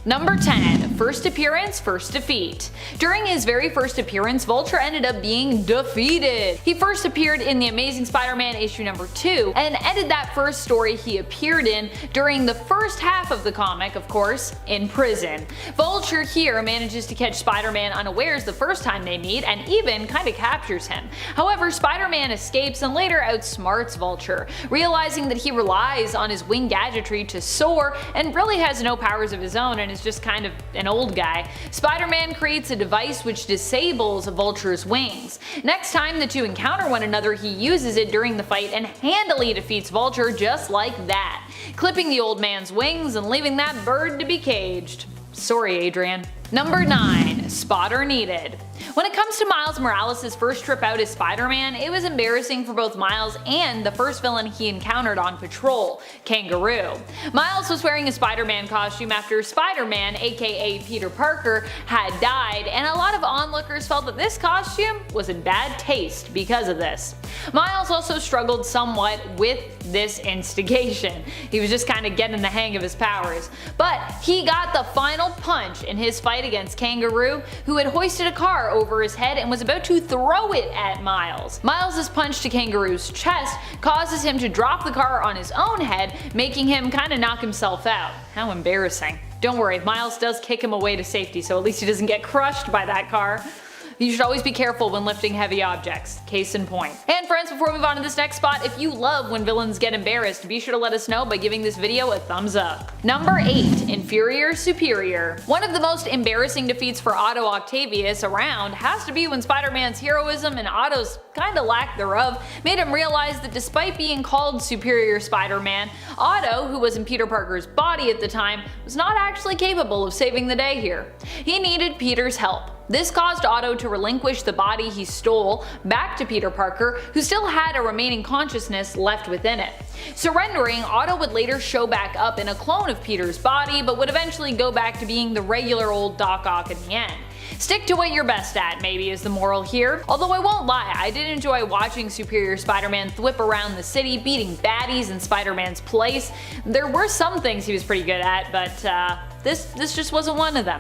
Number 10. First appearance, first defeat. During his very first appearance, Vulture ended up being defeated. He first appeared in The Amazing Spider-Man issue number 2 and ended that first story he appeared in during the first half of the comic, of course, in prison. Vulture here manages to catch Spider-Man unawares the first time they meet and even kinda captures him. However, Spider-Man escapes and later outsmarts Vulture, realizing that he relies on his wing gadgetry to soar and really has no powers of his own and is just kind of an old guy. Spider-Man creates a device which disables Vulture's wings. Next time the two encounter one another, he uses it during the fight and handily defeats Vulture just like that, clipping the old man's wings and leaving that bird to be caged. Sorry, Adrian. Number 9. Spotter needed. When it comes to Miles Morales' first trip out as Spider-Man, it was embarrassing for both Miles and the first villain he encountered on patrol, Kangaroo. Miles was wearing a Spider-Man costume after Spider-Man, aka Peter Parker, had died, and a lot of onlookers felt that this costume was in bad taste because of this. Miles also struggled somewhat with this instigation. He was just kinda getting the hang of his powers. But he got the final punch in his fight against Kangaroo, who had hoisted a car over his head and was about to throw it at Miles. Miles' punch to Kangaroo's chest causes him to drop the car on his own head, making him kinda knock himself out. How embarrassing. Don't worry, Miles does kick him away to safety, so at least he doesn't get crushed by that car. You should always be careful when lifting heavy objects. Case in point. And friends, before we move on to this next spot, if you love when villains get embarrassed, be sure to let us know by giving this video a thumbs up. Number 8. Inferior Superior. One of the most embarrassing defeats for Otto Octavius around has to be when Spider-Man's heroism and Otto's kinda lack thereof made him realize that despite being called Superior Spider-Man, Otto, who was in Peter Parker's body at the time, was not actually capable of saving the day here. He needed Peter's help. This caused Otto to relinquish the body he stole back to Peter Parker, who still had a remaining consciousness left within it. Surrendering, Otto would later show back up in a clone of Peter's body, but would eventually go back to being the regular old Doc Ock in the end. Stick to what you're best at, maybe, is the moral here. Although I won't lie, I did enjoy watching Superior Spider-Man thwip around the city, beating baddies in Spider-Man's place. There were some things he was pretty good at, but this just wasn't one of them.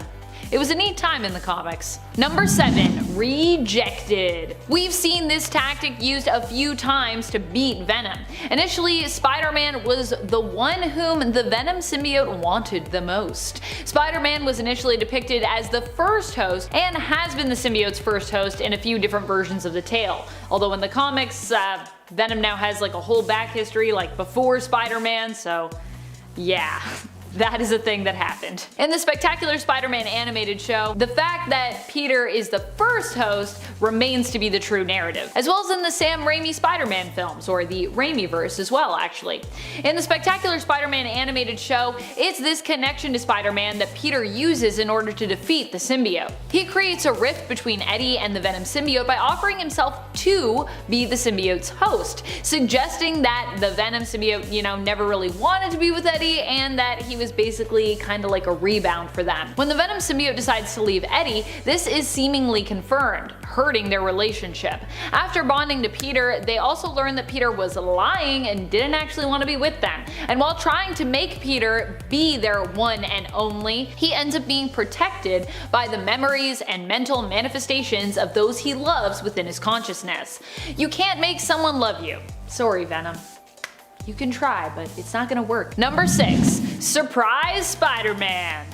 It was a neat time in the comics. Number 7. Rejected. We've seen this tactic used a few times to beat Venom. Initially, Spider-Man was the one whom the Venom symbiote wanted the most. Spider-Man was initially depicted as the first host and has been the symbiote's first host in a few different versions of the tale. Although in the comics, Venom now has like a whole back history like before Spider-Man, so yeah. That is a thing that happened. In the Spectacular Spider-Man animated show, the fact that Peter is the first host remains to be the true narrative, as well as in the Sam Raimi Spider-Man films, or the Raimiverse as well actually. In the Spectacular Spider-Man animated show, it's this connection to Spider-Man that Peter uses in order to defeat the symbiote. He creates a rift between Eddie and the Venom symbiote by offering himself to be the symbiote's host, suggesting that the Venom symbiote, never really wanted to be with Eddie and that he was basically kinda like a rebound for them. When the Venom symbiote decides to leave Eddie, this is seemingly confirmed, hurting their relationship. After bonding to Peter, they also learn that Peter was lying and didn't actually want to be with them. And while trying to make Peter be their one and only, he ends up being protected by the memories and mental manifestations of those he loves within his consciousness. You can't make someone love you. Sorry, Venom. You can try, but it's not gonna work. Number 6. Surprise Spider-Man.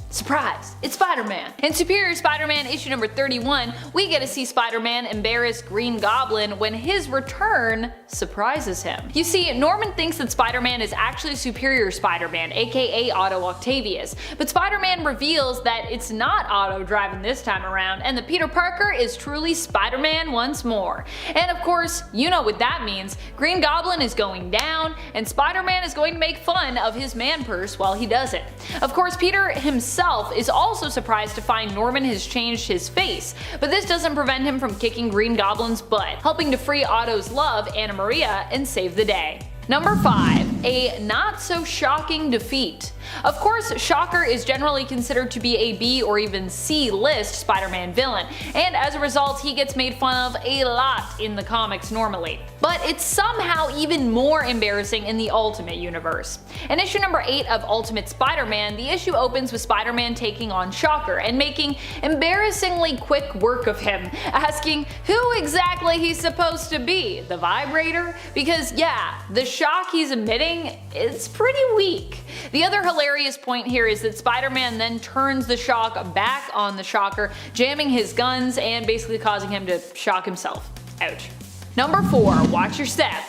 Surprise! It's Spider-Man! In Superior Spider-Man issue number 31, we get to see Spider-Man embarrass Green Goblin when his return surprises him. You see, Norman thinks that Spider-Man is actually Superior Spider-Man, aka Otto Octavius, but Spider-Man reveals that it's not Otto driving this time around and that Peter Parker is truly Spider-Man once more. And of course, you know what that means. Green Goblin is going down, and Spider-Man is going to make fun of his man purse while he does it. Of course, Peter himself is also surprised to find Norman has changed his face, but this doesn't prevent him from kicking Green Goblin's butt, helping to free Otto's love, Anna Maria, and save the day. Number 5. a not so shocking defeat. Of course, Shocker is generally considered to be a B or even C list Spider-Man villain, and as a result he gets made fun of a lot in the comics normally. But it's somehow even more embarrassing in the Ultimate Universe. In issue number 8 of Ultimate Spider-Man, the issue opens with Spider-Man taking on Shocker and making embarrassingly quick work of him, asking who exactly he's supposed to be, the vibrator? Because yeah, the shock he's emitting is pretty weak. The other hilarious point here is that Spider-Man then turns the shock back on the Shocker, jamming his guns and basically causing him to shock himself. Ouch. Number 4. Watch your step.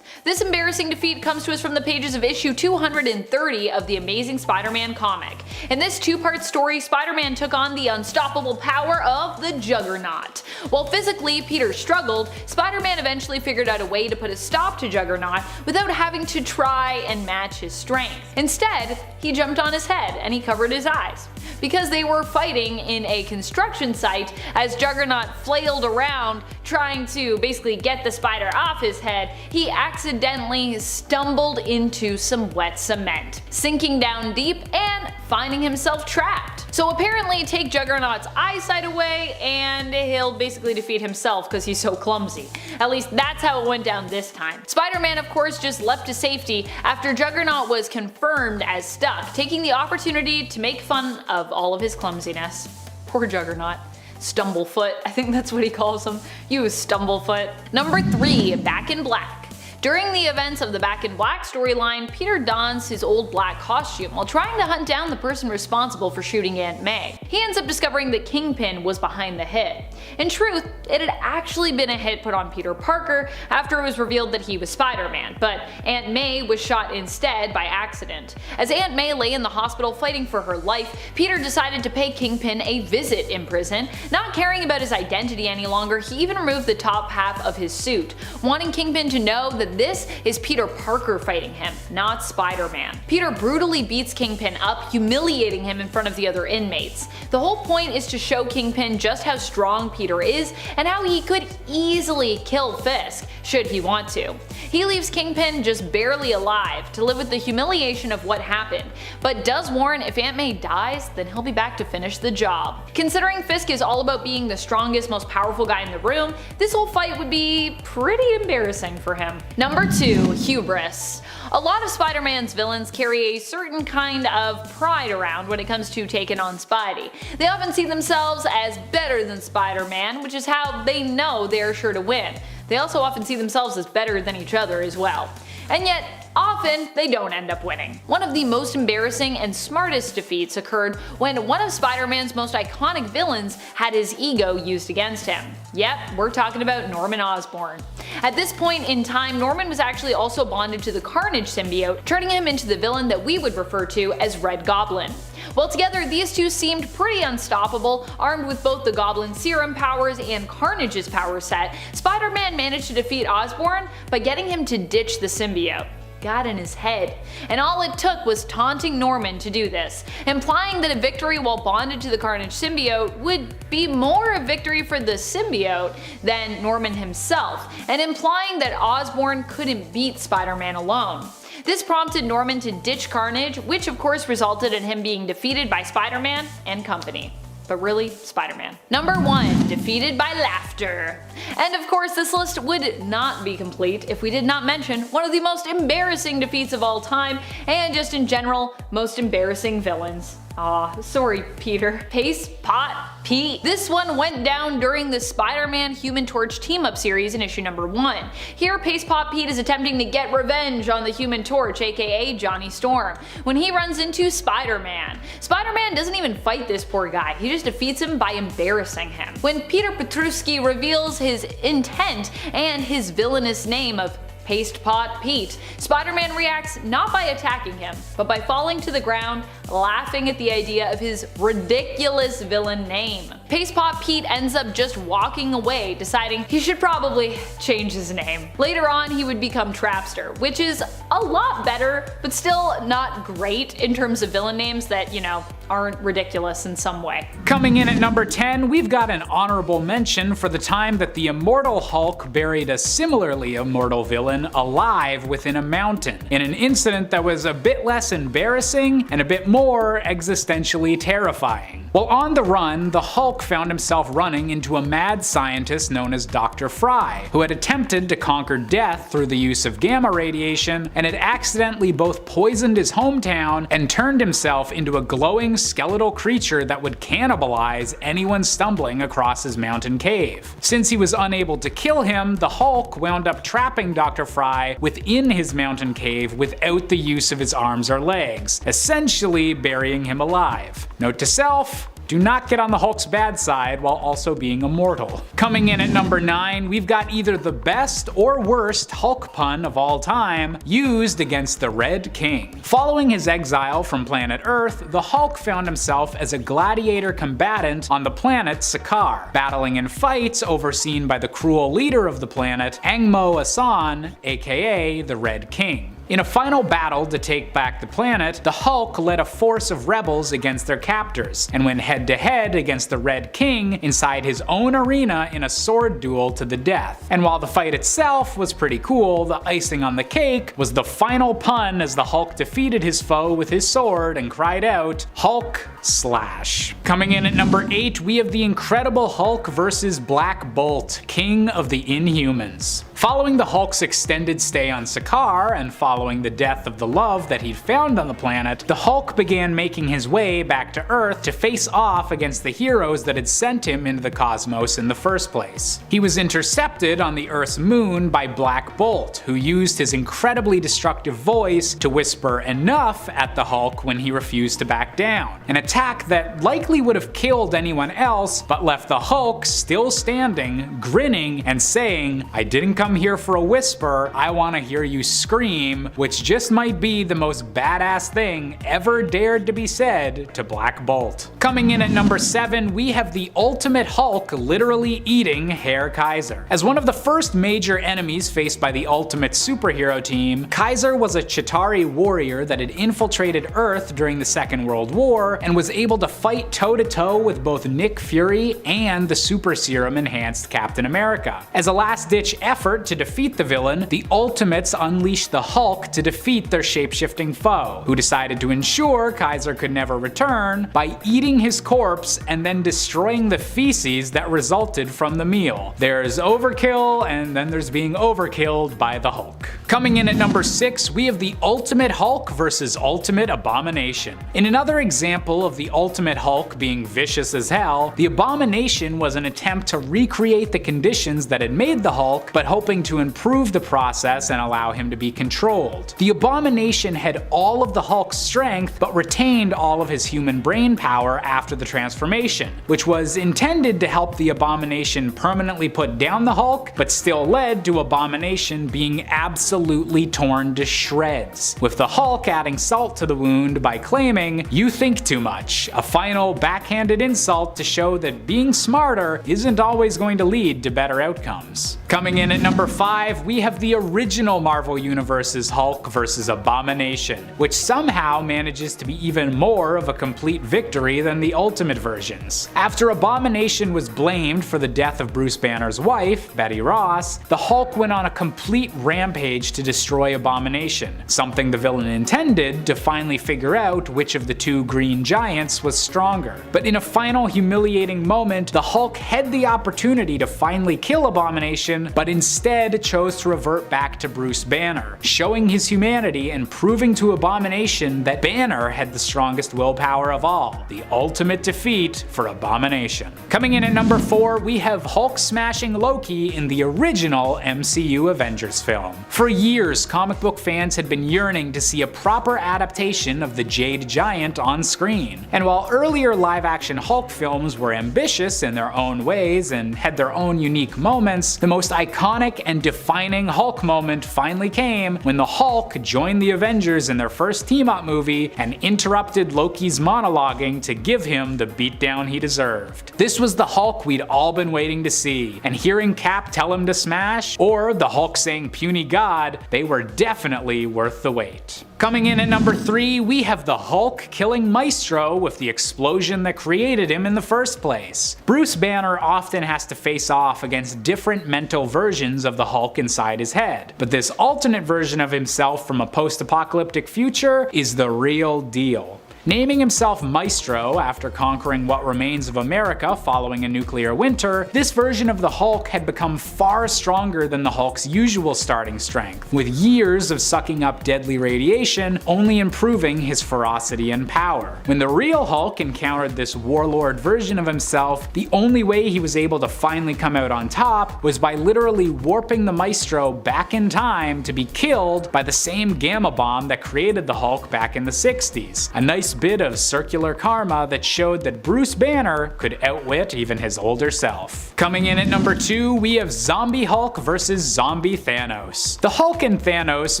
This embarrassing defeat comes to us from the pages of issue 230 of the Amazing Spider-Man comic. In this two-part story, Spider-Man took on the unstoppable power of the Juggernaut. While physically Peter struggled, Spider-Man eventually figured out a way to put a stop to Juggernaut without having to try and match his strength. Instead, he jumped on his head and he covered his eyes. Because they were fighting in a construction site, as Juggernaut flailed around trying to basically get the spider off his head, he accidentally stumbled into some wet cement, sinking down deep and finding himself trapped. So apparently take Juggernaut's eyesight away and he'll basically defeat himself because he's so clumsy. At least that's how it went down this time. Spider-Man of course just leapt to safety after Juggernaut was confirmed as stuck, taking the opportunity to make fun of all of his clumsiness. Poor Juggernaut. Stumblefoot, I think that's what he calls him. You Stumblefoot. Number 3. Back in Black. During the events of the Back in Black storyline, Peter dons his old black costume while trying to hunt down the person responsible for shooting Aunt May. He ends up discovering that Kingpin was behind the hit. In truth, it had actually been a hit put on Peter Parker after it was revealed that he was Spider-Man, but Aunt May was shot instead by accident. As Aunt May lay in the hospital fighting for her life, Peter decided to pay Kingpin a visit in prison. Not caring about his identity any longer, he even removed the top half of his suit, wanting Kingpin to know that this is Peter Parker fighting him, not Spider-Man. Peter brutally beats Kingpin up, humiliating him in front of the other inmates. The whole point is to show Kingpin just how strong Peter is and how he could easily kill Fisk, should he want to. He leaves Kingpin just barely alive to live with the humiliation of what happened, but does warn if Aunt May dies, then he'll be back to finish the job. Considering Fisk is all about being the strongest, most powerful guy in the room, this whole fight would be pretty embarrassing for him. Number 2. Hubris. A lot of Spider-Man's villains carry a certain kind of pride around when it comes to taking on Spidey. They often see themselves as better than Spider-Man, which is how they know they are sure to win. They also often see themselves as better than each other as well. And yet, often they don't end up winning. One of the most embarrassing and smartest defeats occurred when one of Spider-Man's most iconic villains had his ego used against him. Yep, we're talking about Norman Osborn. At this point in time, Norman was actually also bonded to the Carnage symbiote, turning him into the villain that we would refer to as Red Goblin. While together, these two seemed pretty unstoppable. Armed with both the Goblin serum powers and Carnage's power set, Spider-Man managed to defeat Osborn by getting him to ditch the symbiote. Got in his head. And all it took was taunting Norman to do this, implying that a victory while bonded to the Carnage symbiote would be more a victory for the symbiote than Norman himself, and implying that Osborn couldn't beat Spider-Man alone. This prompted Norman to ditch Carnage, which of course resulted in him being defeated by Spider-Man and company. But really, Spider-Man. Number 1. Defeated by laughter. And of course this list would not be complete if we did not mention one of the most embarrassing defeats of all time, and just in general, most embarrassing villains. Aw, sorry Peter. Paste Pot Pete. This one went down during the Spider-Man Human Torch team-up series in issue number 1. Here Paste Pot Pete is attempting to get revenge on the Human Torch, aka Johnny Storm, when he runs into Spider-Man. Spider-Man doesn't even fight this poor guy, he just defeats him by embarrassing him. When Peter Petruski reveals his intent and his villainous name of Paste Pot Pete, Spider-Man reacts not by attacking him, but by falling to the ground, laughing at the idea of his ridiculous villain name. Paste Pot Pete ends up just walking away, deciding he should probably change his name. Later on he would become Trapster, which is a lot better, but still not great in terms of villain names that, you know, aren't ridiculous in some way. Coming in at number 10, we've got an honorable mention for the time that the immortal Hulk buried a similarly immortal villain alive within a mountain, in an incident that was a bit less embarrassing and a bit more existentially terrifying. While on the run, the Hulk found himself running into a mad scientist known as Dr. FRYE, who had attempted to conquer death through the use of gamma radiation and had accidentally both poisoned his hometown and turned himself into a glowing skeletal creature that would cannibalize anyone stumbling across his mountain cave. Since he was unable to kill him, the Hulk wound up trapping Dr. FRYE within his mountain cave without the use of his arms or legs, essentially burying him alive. Note to self: do not get on the Hulk's bad side while also being immortal. Coming in at number 9, we've got either the best or worst Hulk pun of all time used against the Red King. Following his exile from planet Earth, the Hulk found himself as a gladiator combatant on the planet Sakaar, battling in fights overseen by the cruel leader of the planet, Angmo Asan, aka the Red King. In a final battle to take back the planet, the Hulk led a force of rebels against their captors, and went head-to-head against the Red King inside his own arena in a sword duel to the death. And while the fight itself was pretty cool, the icing on the cake was the final pun as the Hulk defeated his foe with his sword and cried out, "Hulk slash." Coming in at number 8, we have the Incredible Hulk vs. Black Bolt, King of the Inhumans. Following the Hulk's extended stay on Sakaar, and following the death of the love that he'd found on the planet, the Hulk began making his way back to Earth to face off against the heroes that had sent him into the cosmos in the first place. He was intercepted on the Earth's moon by Black Bolt, who used his incredibly destructive voice to whisper enough at the Hulk when he refused to back down. An attack that likely would have killed anyone else, but left the Hulk still standing, grinning, and saying, "I didn't come here for a whisper, I want to hear you scream," which just might be the most badass thing ever dared to be said to Black Bolt. Coming in at number 7, we have the ultimate Hulk literally eating Herr KAISER. As one of the first major enemies faced by the ultimate superhero team, KAISER was a Chitauri warrior that had infiltrated Earth during the Second World War and was able to fight toe-to-toe with both Nick Fury and the super serum enhanced Captain America. As a last-ditch effort to defeat the villain, the Ultimates unleashed the Hulk to defeat their shapeshifting foe, who decided to ensure KAISER could never return by eating his corpse and then destroying the feces that resulted from the meal. There's overkill, and then there's being overkilled by the Hulk. Coming in at number 6, we have the Ultimate Hulk versus Ultimate Abomination. In another example of the Ultimate Hulk being vicious as hell, the Abomination was an attempt to recreate the conditions that had made the Hulk, but hoping to improve the process and allow him to be controlled. The Abomination had all of the Hulk's strength, but retained all of his human brain power after the transformation, which was intended to help the Abomination permanently put down the Hulk, but still led to Abomination being absolutely torn to shreds, with the Hulk adding salt to the wound by claiming, "You think too much," a final backhanded insult to show that being smarter isn't always going to lead to better outcomes. Coming in at number 5, we have the original Marvel Universe's Hulk vs. Abomination, which somehow manages to be even more of a complete victory than the Ultimate versions. After Abomination was blamed for the death of Bruce Banner's wife, Betty Ross, the Hulk went on a complete rampage to destroy Abomination, something the villain intended to finally figure out which of the two green giants was stronger. But in a final humiliating moment, the Hulk had the opportunity to finally kill Abomination, but instead chose to revert back to Bruce Banner, showing his humanity and proving to Abomination that Banner had the strongest willpower of all, the ultimate defeat for Abomination. Coming in at number 4, we have Hulk smashing Loki in the original MCU Avengers film. For years, comic book fans had been yearning to see a proper adaptation of the Jade Giant on screen. And while earlier live-action Hulk films were ambitious in their own ways and had their own unique moments, the most iconic and defining Hulk moment finally came when the Hulk joined the Avengers in their first team-up movie and interrupted Loki's monologuing to give him the beatdown he deserved. This was the Hulk we'd all been waiting to see, and hearing Cap tell him to smash, or the Hulk saying "puny god," they were definitely worth the wait. Coming in at number 3, we have the Hulk killing Maestro go with the explosion that created him in the first place. Bruce Banner often has to face off against different mental versions of the Hulk inside his head, but this alternate version of himself from a post-apocalyptic future is the real deal. Naming himself Maestro after conquering what remains of America following a nuclear winter, this version of the Hulk had become far stronger than the Hulk's usual starting strength, with years of sucking up deadly radiation only improving his ferocity and power. When the real Hulk encountered this warlord version of himself, the only way he was able to finally come out on top was by literally warping the Maestro back in time to be killed by the same gamma bomb that created the Hulk back in the 60s. A nice bit of circular karma that showed that Bruce Banner could outwit even his older self. Coming in at number 2, we have Zombie Hulk vs. Zombie Thanos. The Hulk and Thanos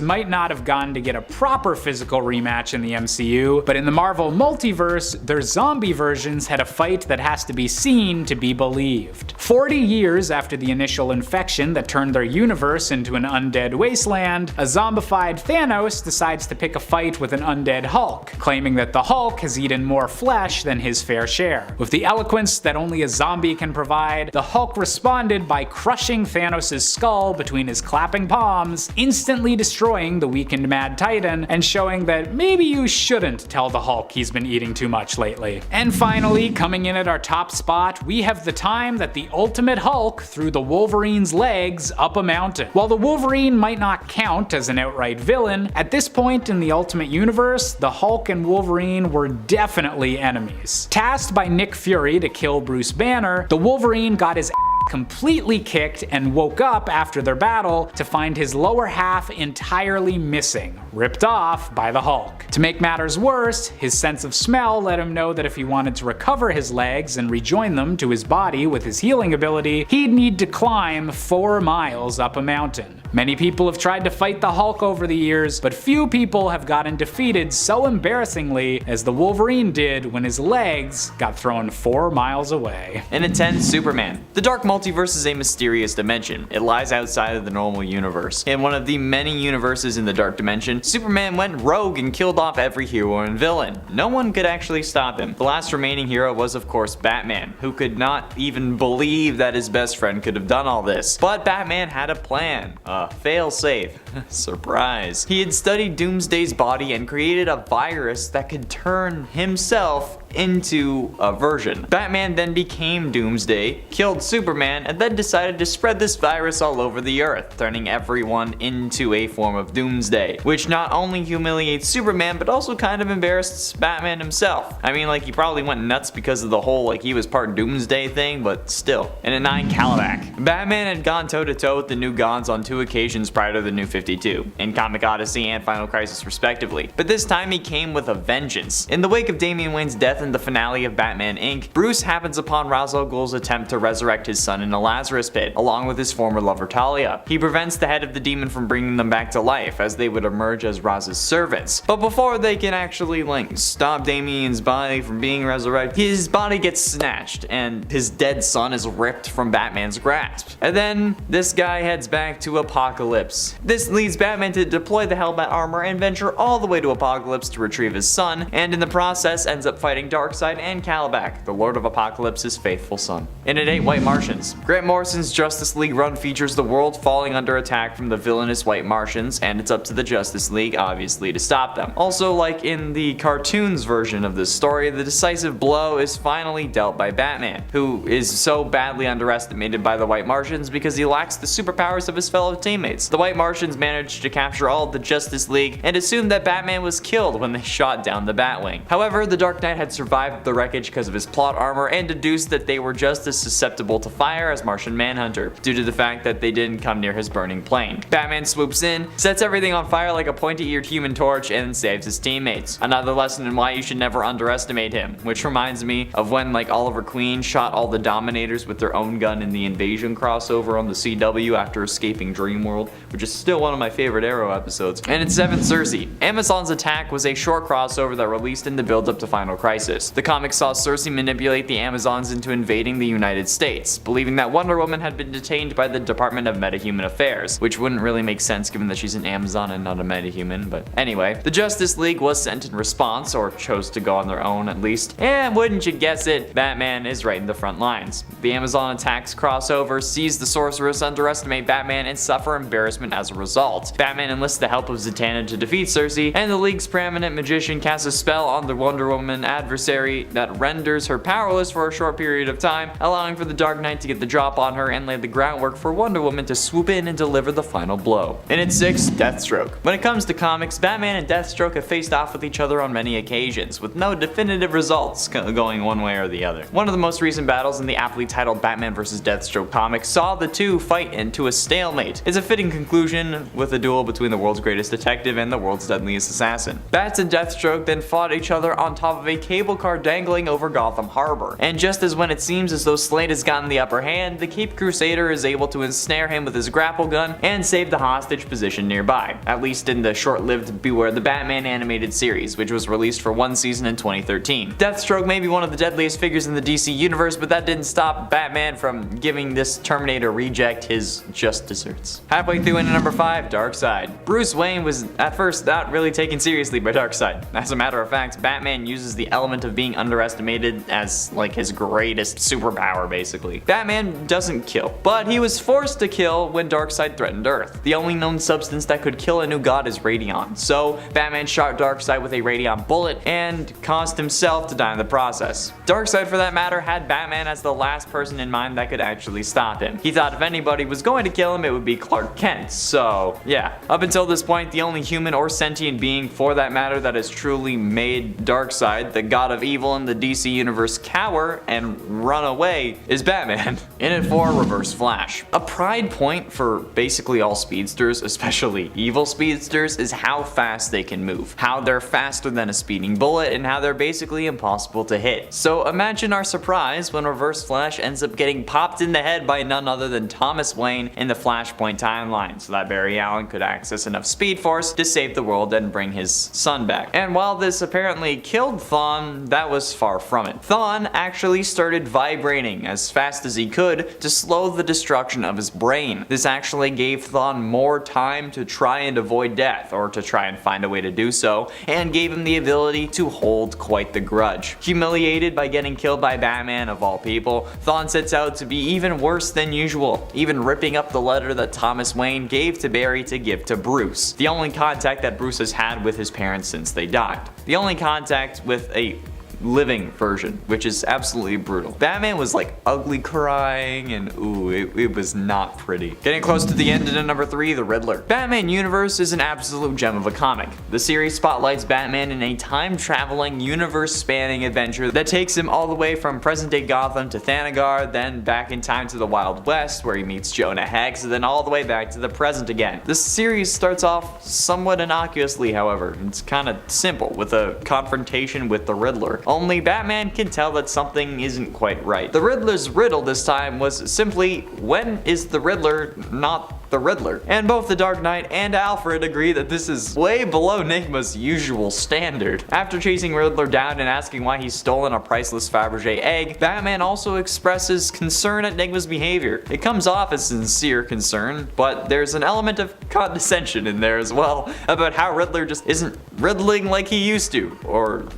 might not have gotten to get a proper physical rematch in the MCU, but in the Marvel multiverse, their zombie versions had a fight that has to be seen to be believed. 40 years after the initial infection that turned their universe into an undead wasteland, a zombified Thanos decides to pick a fight with an undead Hulk, claiming that the Hulk has eaten more flesh than his fair share. With the eloquence that only a zombie can provide, the Hulk responded by crushing Thanos' skull between his clapping palms, instantly destroying the weakened Mad Titan and showing that maybe you shouldn't tell the Hulk he's been eating too much lately. And finally, coming in at our top spot, we have the time that the Ultimate Hulk threw the Wolverine's legs up a mountain. While the Wolverine might not count as an outright villain, at this point in the Ultimate Universe, the Hulk and Wolverine were definitely enemies. Tasked by Nick Fury to kill Bruce Banner, the Wolverine got his completely kicked and woke up after their battle to find his lower half entirely missing, ripped off by the Hulk. To make matters worse, his sense of smell let him know that if he wanted to recover his legs and rejoin them to his body with his healing ability, he'd need to climb 4 miles up a mountain. Many people have tried to fight the Hulk over the years, but few people have gotten defeated so embarrassingly as the Wolverine did when his legs got thrown 4 miles away. And at 10, Superman. The Dark Multiverse is a mysterious dimension. It lies outside of the normal universe. In one of the many universes in the Dark Dimension, Superman went rogue and killed off every hero and villain. No one could actually stop him. The last remaining hero was of course Batman, who could not even believe that his best friend could have done all this. But Batman had a plan. Fail-safe. Surprise. He had studied Doomsday's body and created a virus that could turn himself into a version. Batman then became Doomsday, killed Superman, and then decided to spread this virus all over the earth, turning everyone into a form of Doomsday, which not only humiliates Superman but also kind of embarrassed Batman himself. I mean, like, he probably went nuts because of the whole like he was part Doomsday thing, but still. And at 9, Kalibak. Batman had gone toe-to-toe with the New Gods on 2 occasions prior to the New 52, in Comic Odyssey and Final Crisis respectively, but this time he came with a vengeance. In the wake of Damian Wayne's death in the finale of Batman Inc., Bruce happens upon Ra's al Ghul's attempt to resurrect his son in a Lazarus pit, along with his former lover Talia. He prevents the head of the demon from bringing them back to life, as they would emerge as Raz's servants. But before they can actually stop Damian's body from being resurrected, his body gets snatched, and his dead son is ripped from Batman's grasp. And then this guy heads back to Apokolips. This leads Batman to deploy the Hellbat armor and venture all the way to Apokolips to retrieve his son, and in the process ends up fighting DARKSEID and Kalibak, the Lord of Apocalypse's faithful son. And at 8, White Martians. Grant Morrison's Justice League run features the world falling under attack from the villainous White Martians, and it's up to the Justice League, obviously, to stop them. Also, like in the cartoons version of this story, the decisive blow is finally dealt by Batman, who is so badly underestimated by the White Martians because he lacks the superpowers of his fellow teammates. The White Martians managed to capture all of the Justice League and assumed that Batman was killed when they shot down the Batwing. However, the Dark Knight had survived the wreckage because of his plot armor and deduced that they were just as susceptible to fire as Martian Manhunter, due to the fact that they didn't come near his burning plane. Batman swoops in, sets everything on fire like a pointy-eared Human Torch, and saves his teammates. Another lesson in why you should never underestimate him, which reminds me of when Oliver Queen shot all the Dominators with their own gun in the Invasion crossover on the CW after escaping Dreamworld, which is still one of my favorite Arrow episodes. And at 7, CIRCE. Amazon's Attack was a short crossover that released in the build-up to Final Crisis. crisis. The comic saw CIRCE manipulate the Amazons into invading the United States, believing that Wonder Woman had been detained by the Department of Metahuman Affairs, which wouldn't really make sense given that she's an Amazon and not a metahuman, but anyway. The Justice League was sent in response, or chose to go on their own at least, and wouldn't you guess it, Batman is right in the front lines. The Amazon attacks crossover, seize the Sorceress, underestimate Batman, and suffer embarrassment as a result. Batman enlists the help of Zatanna to defeat CIRCE, and the League's preeminent magician casts a spell on the Wonder Woman adversary that renders her powerless for a short period of time, allowing for the Dark Knight to get the drop on her and lay the groundwork for Wonder Woman to swoop in and deliver the final blow. And at 6, Deathstroke. When it comes to comics, Batman and Deathstroke have faced off with each other on many occasions, with no definitive results going one way or the other. One of the most recent battles in the aptly titled Batman vs. Deathstroke comic saw the two fight into a stalemate. It's a fitting conclusion with a duel between the world's greatest detective and the world's deadliest assassin. Bats and Deathstroke then fought each other on top of a cable car dangling over Gotham Harbor. And just as when it seems as though Slade has gotten the upper hand, the Caped Crusader is able to ensnare him with his grapple gun and save the hostage position nearby, at least in the short-lived Beware the Batman animated series, which was released for one season in 2013. Deathstroke may be one of the deadliest figures in the DC universe, but that didn't stop Batman from giving this Terminator reject his just desserts. Halfway through into number 5, Darkseid. Bruce Wayne was at first not really taken seriously by Darkseid. As a matter of fact, Batman uses the element of being underestimated as like his greatest superpower basically. Batman doesn't kill, but he was forced to kill when Darkseid threatened Earth. The only known substance that could kill a new god is radion, so Batman shot Darkseid with a radion bullet and caused himself to die in the process. Darkseid, for that matter, had Batman as the last person in mind that could actually stop him. He thought if anybody was going to kill him, it would be Clark Kent, so yeah. Up until this point, the only human or sentient being for that matter that has truly made Darkseid, the god of evil in the DC universe, cower and run away is Batman. In it for Reverse Flash. A pride point for basically all speedsters, especially evil speedsters, is how fast they can move, how they're faster than a speeding bullet, and how they're basically impossible to hit. So imagine our surprise when Reverse Flash ends up getting popped in the head by none other than Thomas Wayne in the Flashpoint timeline, so that Barry Allen could access enough speed force to save the world and bring his son back. And while this apparently killed Thawne, that was far from it. Thawne actually started vibrating as fast as he could to slow the destruction of his brain. This actually gave Thawne more time to try and avoid death, or to try and find a way to do so, and gave him the ability to hold quite the grudge. Humiliated by getting killed by Batman of all people, Thawne sets out to be even worse than usual, even ripping up the letter that Thomas Wayne gave to Barry to give to Bruce. The only contact that Bruce has had with his parents since they died. The only contact with a living version, which is absolutely brutal. Batman was like ugly crying and ooh, it was not pretty. Getting close to the end into number 3, the Riddler. Batman Universe is an absolute gem of a comic. The series spotlights Batman in a time-traveling, universe-spanning adventure that takes him all the way from present-day Gotham to Thanagar, then back in time to the Wild West where he meets Jonah Hex, and then all the way back to the present again. This series starts off somewhat innocuously, however. It's kind of simple, with a confrontation with the Riddler. Only Batman can tell that something isn't quite right. The Riddler's riddle this time was simply, when is the Riddler not the Riddler? And both the Dark Knight and Alfred agree that this is way below Nigma's usual standard. After chasing Riddler down and asking why he's stolen a priceless Fabergé egg, Batman also expresses concern at Nigma's behavior. It comes off as sincere concern, but there's an element of condescension in there as well about how Riddler just isn't riddling like he used to,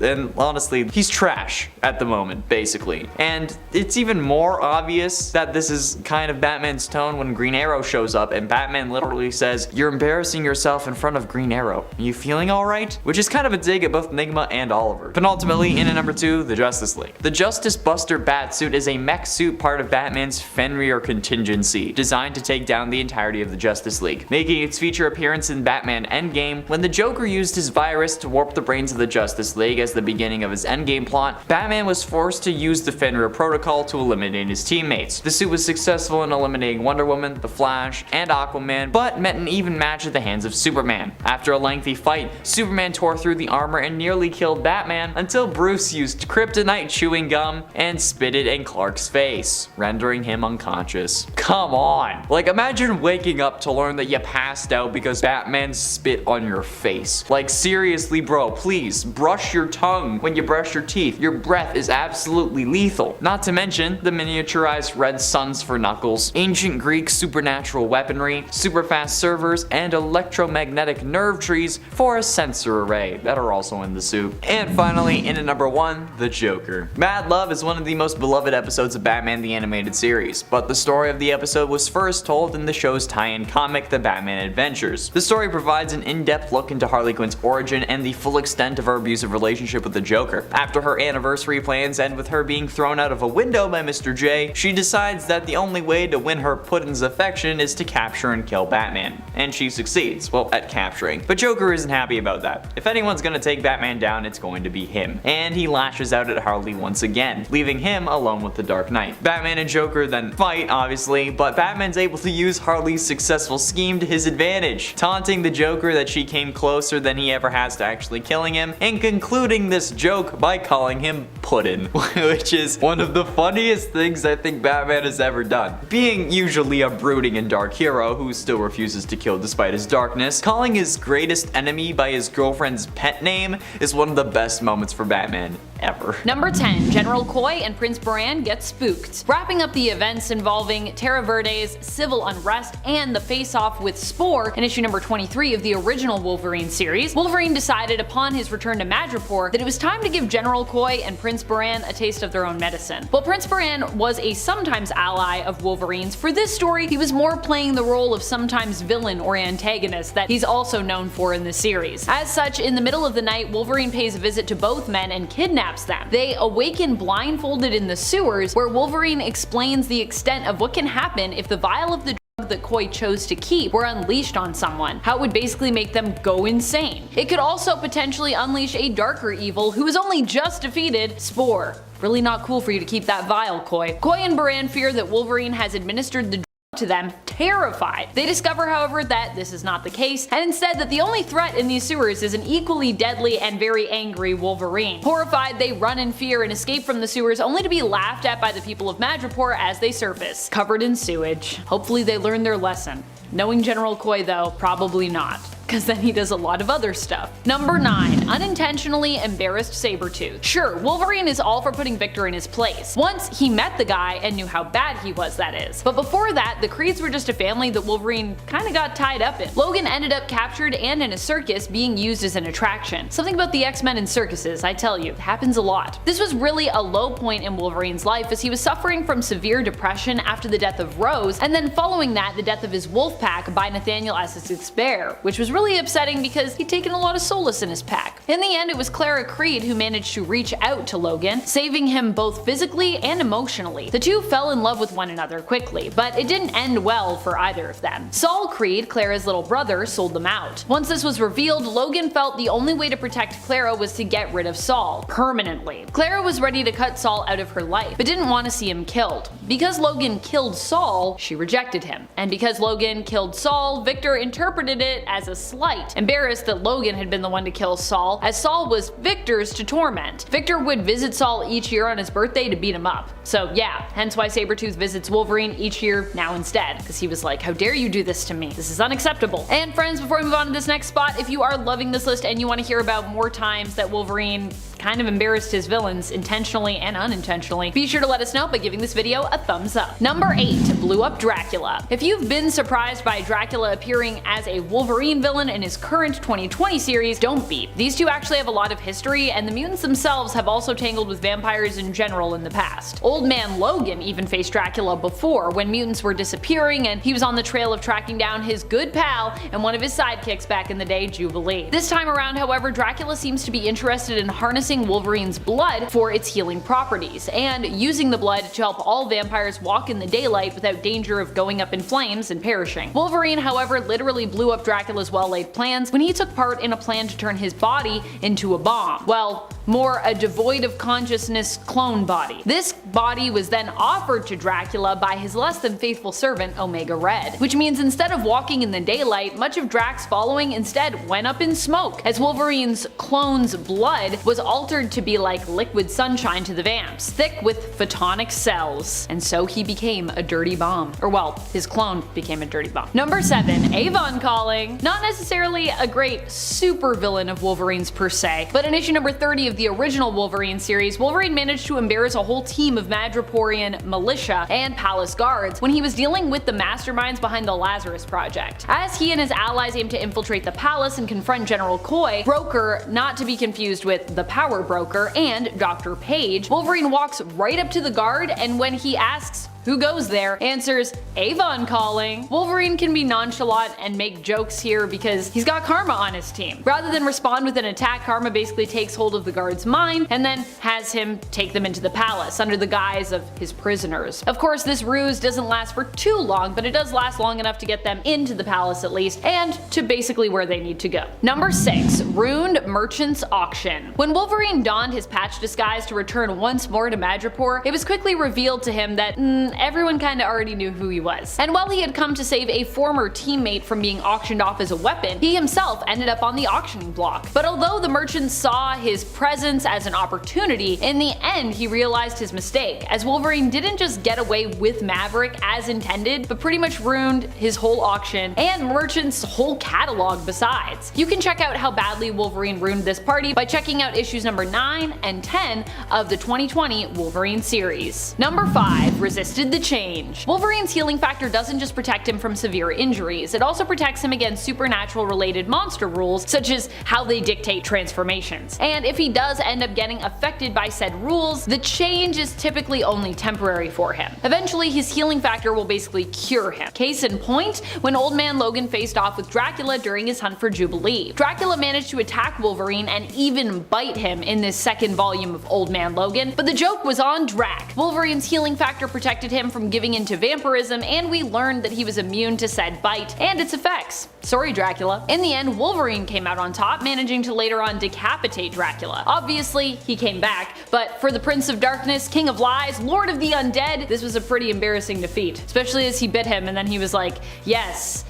and honestly, he's trash at the moment, basically. And it's even more obvious that this is kind of Batman's tone when Green Arrow shows up and Batman literally says, "You're embarrassing yourself in front of Green Arrow. Are you feeling alright?" Which is kind of a dig at both Nigma and Oliver. Penultimately, in at number 2, the Justice League. The Justice Buster Batsuit is a mech suit part of Batman's FENRYOR contingency, designed to take down the entirety of the Justice League, making its feature appearance in Batman Endgame when the Joker used his virus to warp the brains of the Justice League as the beginning of his Endgame plot. Batman was forced to use the FENRYOR protocol to eliminate his teammates. The suit was successful in eliminating Wonder Woman, the Flash, and Aquaman, but met an even match at the hands of Superman. After a lengthy fight, Superman tore through the armor and nearly killed Batman until Bruce used kryptonite chewing gum and spit it in Clark's face, rendering him unconscious. Come on! Like, imagine waking up to learn that you passed out because Batman spit on your face. Like, seriously bro, please, brush your tongue when you brush your teeth. Your breath is absolutely lethal. Not to mention the miniaturized red suns for Knuckles, ancient Greek supernatural weaponry, super fast servers, and electromagnetic nerve trees for a sensor array that are also in the suit. And finally, in at number 1, the Joker. Mad Love is one of the most beloved episodes of Batman the Animated Series, but the story of the episode was first told in the show's tie-in comic, The Batman Adventures. The story provides an in-depth look into Harley Quinn's origin and the full extent of her abusive relationship with the Joker. After her anniversary plans end with her being thrown out of a window by Mr. J, she decides that the only way to win her Puddin's affection is to capture and kill Batman. And she succeeds, well, at capturing. But Joker isn't happy about that. If anyone's gonna take Batman down, it's going to be him. And he lashes out at Harley once again, leaving him alone with the Dark Knight. Batman and Joker then fight, obviously, but Batman's able to use Harley's successful scheme to his advantage, taunting the Joker that she came closer than he ever has to actually killing him, and concluding this joke by calling him Puddin', which is one of the funniest things I think Batman has ever done. Being usually a brooding and dark hero who still refuses to kill despite his darkness, calling his greatest enemy by his girlfriend's pet name is one of the best moments for Batman ever. Number 10. General Koi and Prince Baran get spooked. Wrapping up the events involving Terra Verde's civil unrest and the face-off with Spore in issue number 23 of the original Wolverine series, Wolverine decided upon his return to Madripoor that it was time to give General Koi and Prince Baran a taste of their own medicine. While Prince Baran was a sometimes ally of Wolverine's, for this story he was more playing the role of sometimes villain or antagonist that he's also known for in the series. As such, in the middle of the night, Wolverine pays a visit to both men and kidnaps them. They awaken blindfolded in the sewers, where Wolverine explains the extent of what can happen if the vial of the drug that Koi chose to keep were unleashed on someone, how it would basically make them go insane. It could also potentially unleash a darker evil who was only just defeated, Spore. Really not cool for you to keep that vial, Koi. Koi and Baran fear that Wolverine has administered the to them, terrified. They discover, however, that this is not the case, and instead that the only threat in these sewers is an equally deadly and very angry Wolverine. Horrified, they run in fear and escape from the sewers, only to be laughed at by the people of Madripoor as they surface, covered in sewage. Hopefully they learn their lesson. Knowing General Koi though, probably not, because then he does a lot of other stuff. Number 9. Unintentionally embarrassed Sabretooth. Sure, Wolverine is all for putting Victor in his place. Once he met the guy and knew how bad he was, that is. But before that, the Creeds were just a family that Wolverine kinda got tied up in. Logan ended up captured and in a circus being used as an attraction. Something about the X-Men and circuses, I tell you, happens a lot. This was really a low point in Wolverine's life as he was suffering from severe depression after the death of Rose, and then following that, the death of his wolf pack by Nathaniel Essex's Bear, which was really upsetting because he'd taken a lot of solace in his pack. In the end, it was Clara Creed who managed to reach out to Logan, saving him both physically and emotionally. The two fell in love with one another quickly, but it didn't end well for either of them. Saul Creed, Clara's little brother, sold them out. Once this was revealed, Logan felt the only way to protect Clara was to get rid of Saul, permanently. Clara was ready to cut Saul out of her life, but didn't want to see him killed. Because Logan killed Saul, she rejected him. And because Logan killed Saul, Victor interpreted it as a slight, embarrassed that Logan had been the one to kill Saul, as Saul was Victor's to torment. Victor would visit Saul each year on his birthday to beat him up. So yeah, hence why Sabretooth visits Wolverine each year now instead, because he was like, how dare you do this to me? This is unacceptable. And friends, before we move on to this next spot, if you are loving this list and you want to hear about more times that Wolverine kind of embarrassed his villains, intentionally and unintentionally, be sure to let us know by giving this video a thumbs up. Number 8. Blew up Dracula. If you've been surprised by Dracula appearing as a Wolverine villain in his current 2020 series, don't be. These two actually have a lot of history, and the mutants themselves have also tangled with vampires in general in the past. Old Man Logan even faced Dracula before, when mutants were disappearing and he was on the trail of tracking down his good pal and one of his sidekicks back in the day, Jubilee. This time around, however, Dracula seems to be interested in harnessing Wolverine's blood for its healing properties, and using the blood to help all vampires walk in the daylight without danger of going up in flames and perishing. Wolverine, however, literally blew up Dracula's well-laid plans when he took part in a plan to turn his body into a bomb. Well, more a devoid of consciousness clone body. This body was then offered to Dracula by his less than faithful servant Omega Red, which means instead of walking in the daylight, much of Drax's following instead went up in smoke, as Wolverine's clone's blood was altered to be like liquid sunshine to the vamps, thick with photonic cells, and so he became a dirty bomb. Or well, his clone became a dirty bomb. Number 7. Avon calling. Not necessarily a great super villain of Wolverine's per se, but in issue number 30 of the original Wolverine series, Wolverine managed to embarrass a whole team of Madripoorian militia and palace guards when he was dealing with the masterminds behind the Lazarus Project. As he and his allies aim to infiltrate the palace and confront General Koi, Broker, not to be confused with the Power Broker, and Dr. Page, Wolverine walks right up to the guard, and when he asks who goes there, answers, Avon calling. Wolverine can be nonchalant and make jokes here because he's got Karma on his team. Rather than respond with an attack, Karma basically takes hold of the guard's mind and then has him take them into the palace under the guise of his prisoners. Of course, this ruse doesn't last for too long, but it does last long enough to get them into the palace at least, and to basically where they need to go. Number 6. Ruined Merchant's Auction. When Wolverine donned his patch disguise to return once more to Madripoor, it was quickly revealed to him that everyone kinda already knew who he was. And while he had come to save a former teammate from being auctioned off as a weapon, he himself ended up on the auctioning block. But although the merchant saw his presence as an opportunity, in the end he realized his mistake, as Wolverine didn't just get away with Maverick as intended, but pretty much ruined his whole auction and Merchant's whole catalog besides. You can check out how badly Wolverine ruined this party by checking out issues number 9 and 10 of the 2020 Wolverine series. Number 5. Resisted the change. Wolverine's healing factor doesn't just protect him from severe injuries, it also protects him against supernatural related monster rules, such as how they dictate transformations. And if he does end up getting affected by said rules, the change is typically only temporary for him. Eventually his healing factor will basically cure him. Case in point, when Old Man Logan faced off with Dracula during his hunt for Jubilee. Dracula managed to attack Wolverine and even bite him in this second volume of Old Man Logan, but the joke was on Drac. Wolverine's healing factor protected him from giving into vampirism, and we learned that he was immune to said bite and its effects. Sorry, Dracula. In the end, Wolverine came out on top, managing to later on decapitate Dracula. Obviously, he came back, but for the Prince of Darkness, King of Lies, Lord of the Undead, this was a pretty embarrassing defeat. Especially as he bit him and then he was like, yes,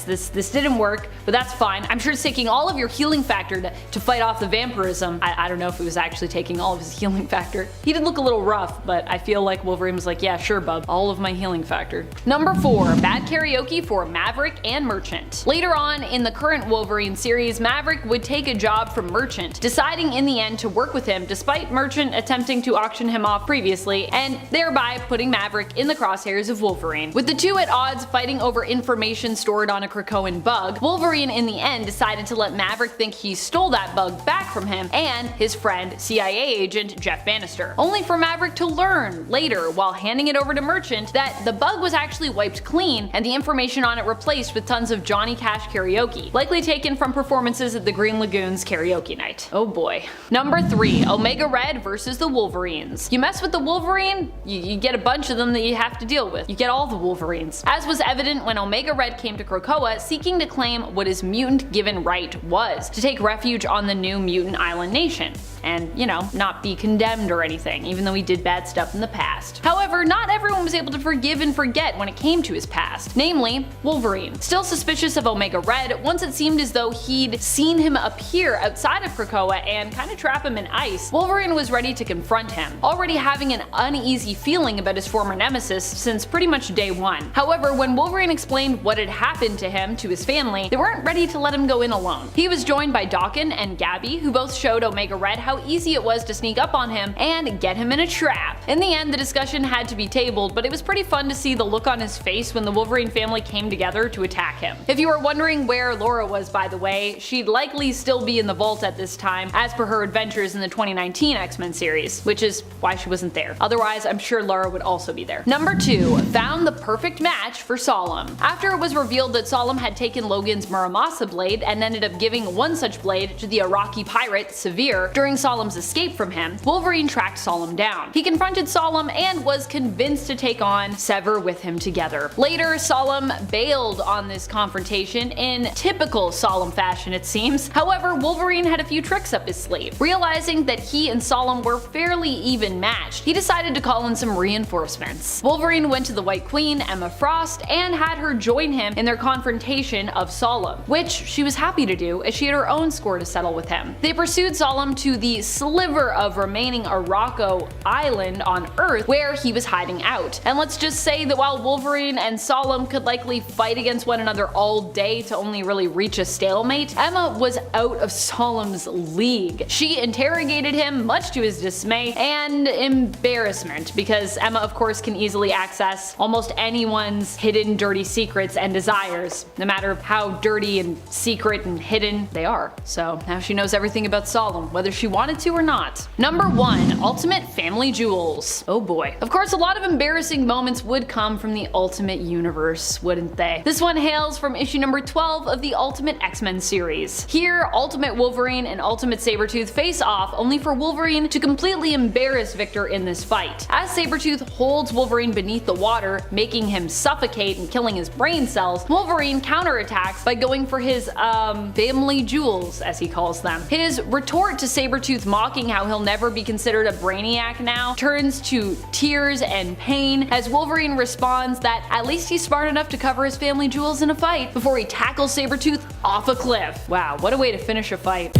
this didn't work, but that's fine. I'm sure it's taking all of your healing factor to fight off the vampirism. I don't know if it was actually taking all of his healing factor. He did look a little rough, but I feel like Wolverine was like, yeah, sure, bub, all of my healing factor. Number 4. Bad karaoke for Maverick and Merchant. Later on in the current Wolverine series, Maverick would take a job from Merchant, deciding in the end to work with him despite Merchant attempting to auction him off previously, and thereby putting Maverick in the crosshairs of Wolverine. With the two at odds fighting over information stored on a Krakoan bug, Wolverine in the end decided to let Maverick think he stole that bug back from him and his friend CIA agent Jeff Bannister, only for Maverick to learn later while handing it over to Merchant that the bug was actually wiped clean and the information on it replaced with tons of Johnny Cash karaoke, likely taken from performances at the Green Lagoon's karaoke night. Oh boy. Number 3. Omega Red versus the Wolverines. You mess with the Wolverine, you get a bunch of them that you have to deal with. You get all the Wolverines. As was evident when Omega Red came to Krakoa seeking to claim what his mutant given right was, to take refuge on the new mutant island nation. And, you know, not be condemned or anything, even though he did bad stuff in the past. However, not everyone was able to forgive and forget when it came to his past, namely Wolverine. Still suspicious of Omega Red, once it seemed as though he'd seen him appear outside of Krakoa and kinda trap him in ice, Wolverine was ready to confront him, already having an uneasy feeling about his former nemesis since pretty much day one. However, when Wolverine explained what had happened to him, to his family, they weren't ready to let him go in alone. He was joined by Daken and Gabby, who both showed Omega Red how easy it was to sneak up on him and get him in a trap. In the end, the discussion had to be tabled, but it was pretty fun to see the look on his face when the Wolverine family came together to attack him. If you were wondering where Laura was, by the way, she'd likely still be in the vault at this time, as per her adventures in the 2019 X-Men series, which is why she wasn't there. Otherwise, I'm sure Laura would also be there. Number 2. Found the perfect match for Solem. After it was revealed revealed that Solem had taken Logan's Muramasa blade and ended up giving one such blade to the Iraqi pirate, Severe, during Solem's escape from him, Wolverine tracked Solem down. He confronted Solem and was convinced to take on Sever with him together. Later, Solem bailed on this confrontation in typical Solem fashion, it seems. However, Wolverine had a few tricks up his sleeve. Realizing that he and Solem were fairly even matched, he decided to call in some reinforcements. Wolverine went to the White Queen, Emma Frost, and had her join him in their confrontation of Solem, which she was happy to do as she had her own score to settle with him. They pursued Solem to the sliver of remaining Araco Island on Earth where he was hiding out. And let's just say that while Wolverine and Solem could likely fight against one another all day to only really reach a stalemate, Emma was out of Solem's league. She interrogated him, much to his dismay and embarrassment, because Emma of course can easily access almost anyone's hidden dirty secrets and desires, no matter how dirty and secret and hidden they are. So now she knows everything about Solem, whether she wanted to or not. Number 1. Ultimate Family Jewels. Oh boy. Of course, a lot of embarrassing moments would come from the Ultimate Universe, wouldn't they? This one hails from issue number 12 of the Ultimate X-Men series. Here, Ultimate Wolverine and Ultimate Sabretooth face off, only for Wolverine to completely embarrass Victor in this fight. As Sabretooth holds Wolverine beneath the water, making him suffocate and killing his brain cells, Wolverine counterattacks by going for his, family jewels, as he calls them. His retort to Sabretooth mocking how he'll never be considered a brainiac now turns to tears and pain as Wolverine responds that at least he's smart enough to cover his family jewels in a fight before he tackles Sabretooth off a cliff. Wow, what a way to finish a fight.